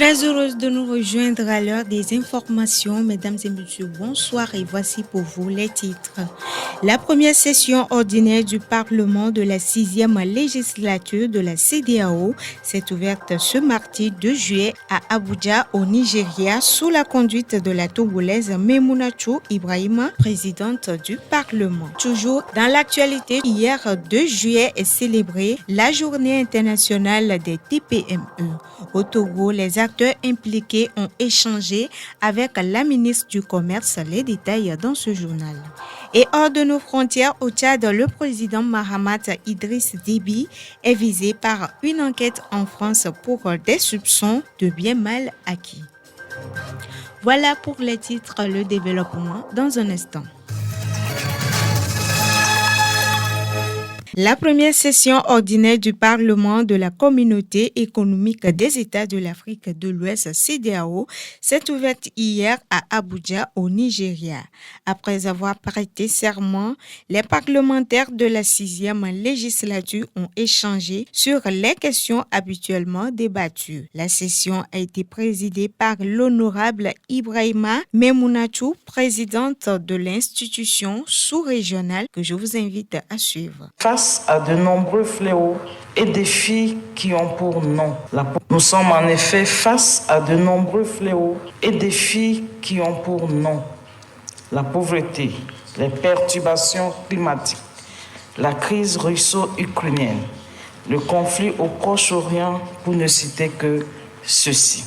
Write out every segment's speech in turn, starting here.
Très heureuse de nous rejoindre à l'heure des informations. Mesdames et messieurs, bonsoir et voici pour vous les titres. La première session ordinaire du Parlement de la 6e législature de la CEDEAO s'est ouverte ce mardi 2 juillet à Abuja, au Nigeria, sous la conduite de la Togolaise Memunachou Ibrahima, présidente du Parlement. Toujours dans l'actualité, hier 2 juillet est célébrée la Journée internationale des TPME. Au Togo, les acteurs impliqués ont échangé avec la ministre du Commerce. Les détails dans ce journal. Et hors de nos frontières, au Tchad, le président Mahamat Idriss Déby est visé par une enquête en France pour des soupçons de biens mal acquis. Voilà pour les titres, le développement dans un instant. La première session ordinaire du Parlement de la Communauté économique des États de l'Afrique de l'Ouest, CEDEAO, s'est ouverte hier à Abuja, au Nigeria. Après avoir prêté serment, les parlementaires de la 6e législature ont échangé sur les questions habituellement débattues. La session a été présidée par l'honorable Ibrahima Memunachou, présidente de l'institution sous-régionale que je vous invite à suivre. Face à de nombreux fléaux et défis qui ont pour nom Nous sommes en effet face à de nombreux fléaux et défis qui ont pour nom la pauvreté, les perturbations climatiques, la crise russo-ukrainienne, le conflit au Proche-Orient, pour ne citer que ceci.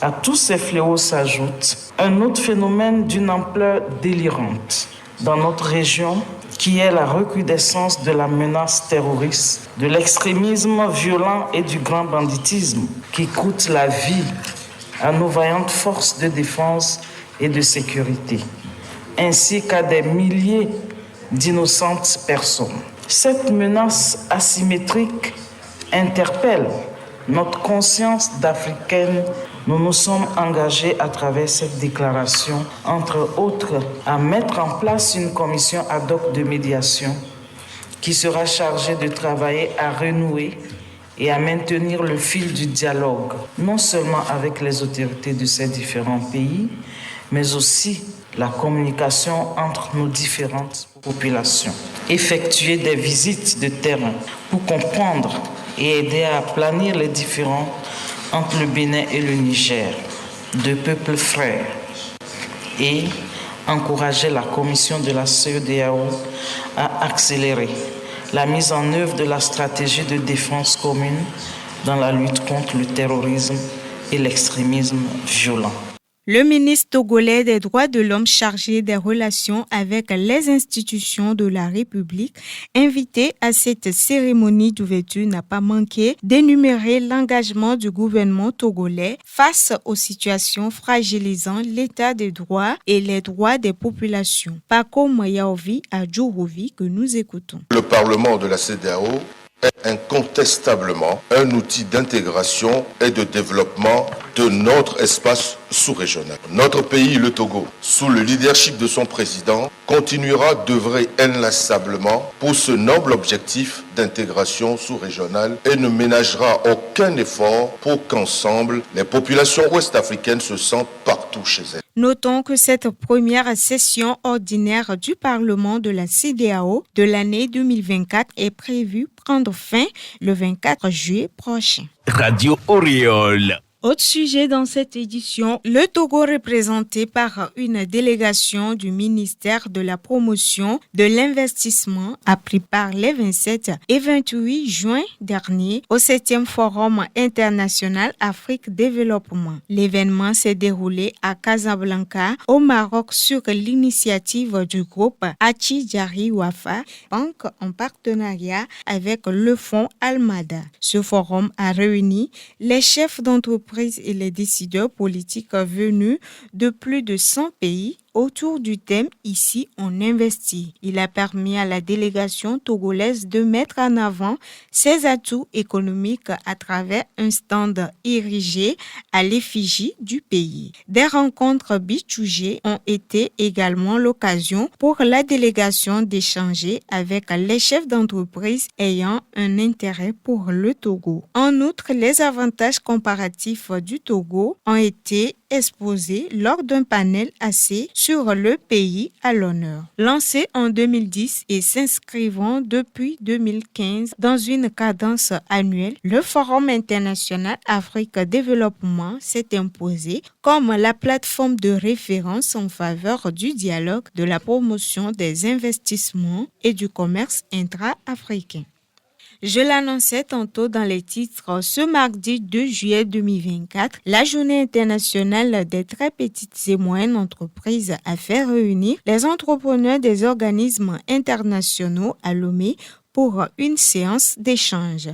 À tous ces fléaux s'ajoute un autre phénomène d'une ampleur délirante dans notre région, qui est la recrudescence de la menace terroriste, de l'extrémisme violent et du grand banditisme qui coûte la vie à nos vaillantes forces de défense et de sécurité, ainsi qu'à des milliers d'innocentes personnes. Cette menace asymétrique interpelle notre conscience d'Africaine. Nous nous sommes engagés à travers cette déclaration, entre autres, à mettre en place une commission ad hoc de médiation qui sera chargée de travailler à renouer et à maintenir le fil du dialogue, non seulement avec les autorités de ces différents pays, mais aussi la communication entre nos différentes populations. Effectuer des visites de terrain pour comprendre et aider à aplanir les différends entre le Bénin et le Niger, deux peuples frères, et encourager la commission de la CEDEAO à accélérer la mise en œuvre de la stratégie de défense commune dans la lutte contre le terrorisme et l'extrémisme violent. Le ministre togolais des droits de l'homme chargé des relations avec les institutions de la République, invité à cette cérémonie d'ouverture, n'a pas manqué d'énumérer l'engagement du gouvernement togolais face aux situations fragilisant l'état des droits et les droits des populations. Paco Mayaovi à Djourouvi que nous écoutons. Le Parlement de la CEDEAO est incontestablement un outil d'intégration et de développement de notre espace sous-régional. Notre pays, le Togo, sous le leadership de son président, continuera d'œuvrer inlassablement pour ce noble objectif d'intégration sous-régionale et ne ménagera aucun effort pour qu'ensemble, les populations ouest-africaines se sentent partout chez elles. Notons que cette première session ordinaire du Parlement de la CEDEAO de l'année 2024 est prévue prendre fin le 24 juillet prochain. Radio Oriole. Autre sujet dans cette édition, le Togo représenté par une délégation du ministère de la Promotion de l'Investissement a pris part les 27 et 28 juin dernier au 7e Forum international Afrique Développement. L'événement s'est déroulé à Casablanca, au Maroc, sur l'initiative du groupe Hachi Jari Wafa, banque en partenariat avec le fonds Almada. Ce forum a réuni les chefs d'entreprise et les décideurs politiques venus de plus de 100 pays autour du thème « Ici, on investit ». Il a permis à la délégation togolaise de mettre en avant ses atouts économiques à travers un stand érigé à l'effigie du pays. Des rencontres bijougées ont été également l'occasion pour la délégation d'échanger avec les chefs d'entreprise ayant un intérêt pour le Togo. En outre, les avantages comparatifs du Togo ont été exposés lors d'un panel assis sur le pays à l'honneur. Lancé en 2010 et s'inscrivant depuis 2015 dans une cadence annuelle, le Forum international Afrique Développement s'est imposé comme la plateforme de référence en faveur du dialogue, de la promotion des investissements et du commerce intra-africain. Je l'annonçais tantôt dans les titres, ce mardi 2 juillet 2024, la Journée internationale des très petites et moyennes entreprises a fait réunir les entrepreneurs des organismes internationaux à Lomé pour une séance d'échange.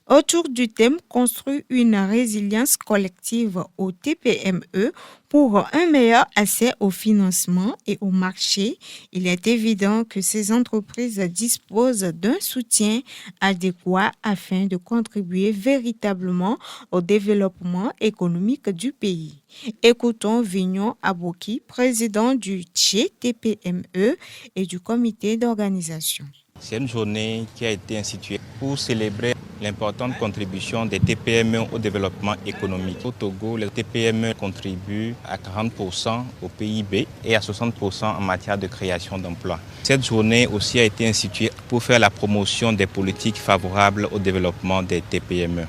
Autour du thème « Construire une résilience collective au TPME pour un meilleur accès au financement et au marché », il est évident que ces entreprises disposent d'un soutien adéquat afin de contribuer véritablement au développement économique du pays. Écoutons Vignon Aboki, président du TPME et du comité d'organisation. C'est une journée qui a été instituée pour célébrer l'importante contribution des TPME au développement économique. Au Togo, les TPME contribuent à 40% au PIB et à 60% en matière de création d'emplois. Cette journée aussi a été instituée pour faire la promotion des politiques favorables au développement des TPME.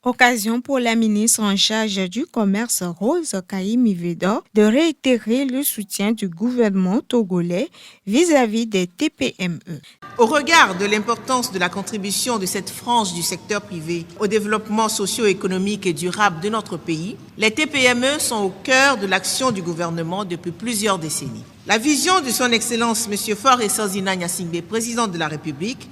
Occasion pour la ministre en charge du commerce Rose Kaïmi-Vedor de réitérer le soutien du gouvernement togolais vis-à-vis des TPME. Au regard de l'importance de la contribution de cette frange du secteur privé au développement socio-économique et durable de notre pays, les TPME sont au cœur de l'action du gouvernement depuis plusieurs décennies. La vision de son Excellence M. Faure Essorzina Gnassingbé, président de la République,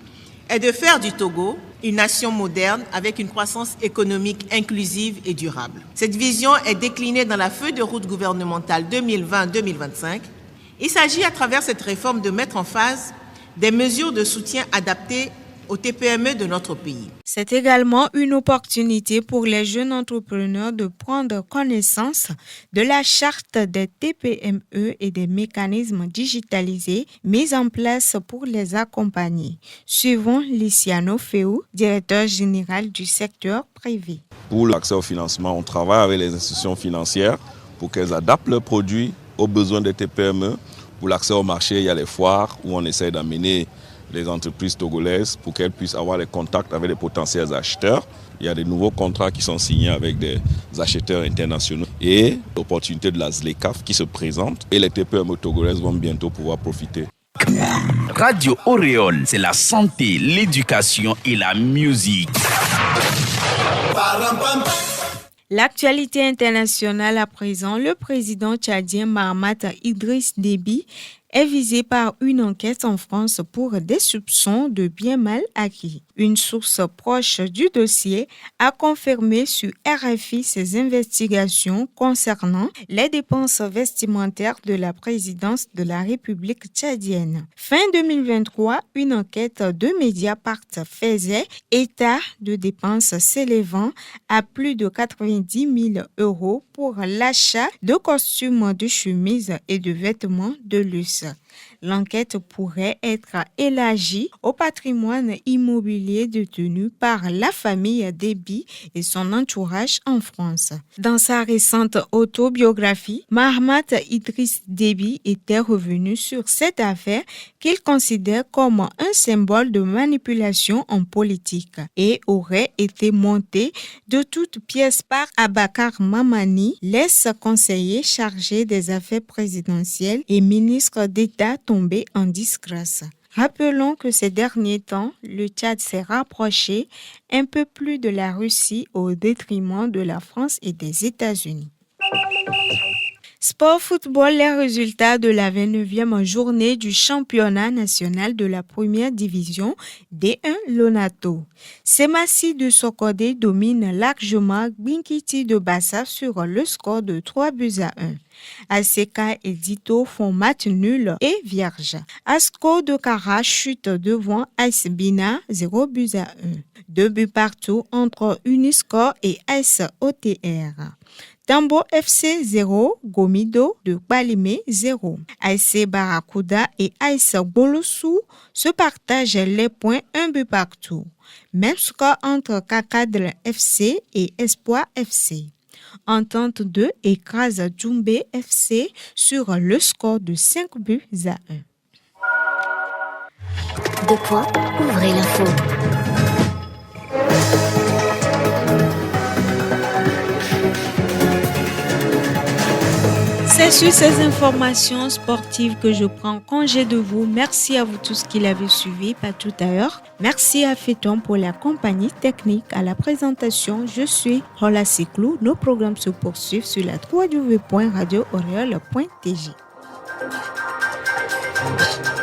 est de faire du Togo une nation moderne avec une croissance économique inclusive et durable. Cette vision est déclinée dans la feuille de route gouvernementale 2020-2025. Il s'agit à travers cette réforme de mettre en phase des mesures de soutien adaptées aux TPME de notre pays. C'est également une opportunité pour les jeunes entrepreneurs de prendre connaissance de la charte des TPME et des mécanismes digitalisés mis en place pour les accompagner. Suivons Liciano Féou, directeur général du secteur privé. Pour l'accès au financement, on travaille avec les institutions financières pour qu'elles adaptent leurs produits aux besoins des TPME. Pour l'accès au marché, il y a les foires où on essaie d'amener les entreprises togolaises pour qu'elles puissent avoir des contacts avec les potentiels acheteurs. Il y a des nouveaux contrats qui sont signés avec des acheteurs internationaux et l'opportunité de la ZLECAf qui se présente et les TPME togolaises vont bientôt pouvoir profiter. Radio Auréole, c'est la santé, l'éducation et la musique. L'actualité internationale à présent, le président tchadien Mahamat Idriss Déby est visé par une enquête en France pour des soupçons de biens mal acquis. Une source proche du dossier a confirmé sur RFI ses investigations concernant les dépenses vestimentaires de la présidence de la République tchadienne. Fin 2023, une enquête de Mediapart faisait état de dépenses s'élevant à plus de 90 000 € pour l'achat de costumes, de chemises et de vêtements de luxe. L'enquête pourrait être élargie au patrimoine immobilier détenu par la famille Déby et son entourage en France. Dans sa récente autobiographie, Mahamat Idriss Déby était revenu sur cette affaire qu'il considère comme un symbole de manipulation en politique et aurait été monté de toutes pièces par Abakar Mamani, l'ex-conseiller chargé des affaires présidentielles et ministre d'État tombé en disgrâce. Rappelons que ces derniers temps, le Tchad s'est rapproché un peu plus de la Russie au détriment de la France et des États-Unis. Sport football, les résultats de la 29e journée du championnat national de la première division D1 Lonato. Semassi de Sokodé domine largement Binkiti de Bassa sur le score de 3-1. Aseka et Dito font match nul et vierge. Asco de Kara chute devant Aisbina 0-1. 2 buts partout entre Uniscore et AS OTR. Tambo FC 0, Gomido de Balime 0. AS Barakuda et AS Bolossou se partagent les points 1 but partout. Même score entre Kakadre FC et Espoir FC. Entente 2 écrase Djumbe FC sur le score de 5-1. Ouvrez l'info. C'est sur ces informations sportives que je prends congé de vous. Merci à vous tous qui l'avez suivi, pas tout à l'heure. Merci à Féton pour la compagnie technique. À la présentation, je suis Hola Siklou. Nos programmes se poursuivent sur la www.radio-oreol.tg.